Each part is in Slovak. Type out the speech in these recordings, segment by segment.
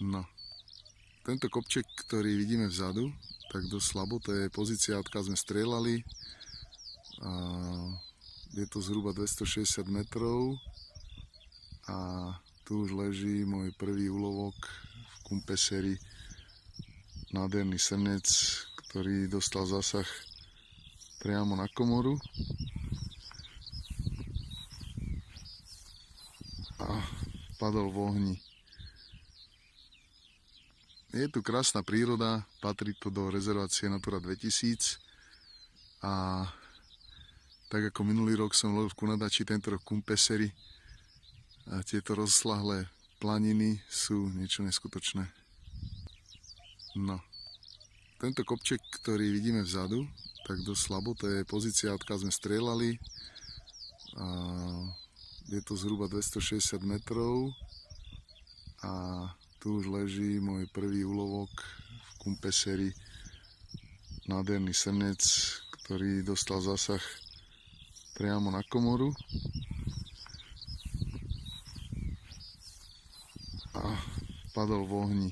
No, tento kopček, ktorý vidíme vzadu, tak dosť slabo, to je pozícia, odkiaľ sme strieľali. A je to zhruba 260 metrov a tu už leží môj prvý úlovok v Kumpešeri, nádherný srnec, ktorý dostal zásah priamo na komoru a padol v ohni. Je tu krásna príroda, patrí to do rezervácie Natura 2000 a tak ako minulý rok som lovil v Kunadači, tento rok v Kumpešeri, a tieto rozslahlé planiny sú niečo neskutočné. No, tento kopček, ktorý vidíme vzadu, tak dosť slabo, to je pozícia, odkiaľ sme strieľali. A je to zhruba 260 metrov a tu už leží môj prvý úlovok v Kumpešeri, nádherný srnec, ktorý dostal zásah priamo na komoru a padol v ohni.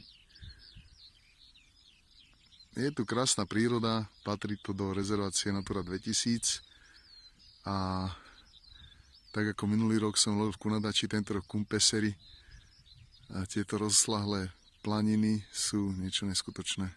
Je tu krásna príroda, patrí to do rezervácie Natura 2000 a tak ako minulý rok som lovil v Kunadači, tento rok v Kumpešeri, a tieto rozslahlé planiny sú niečo neskutočné.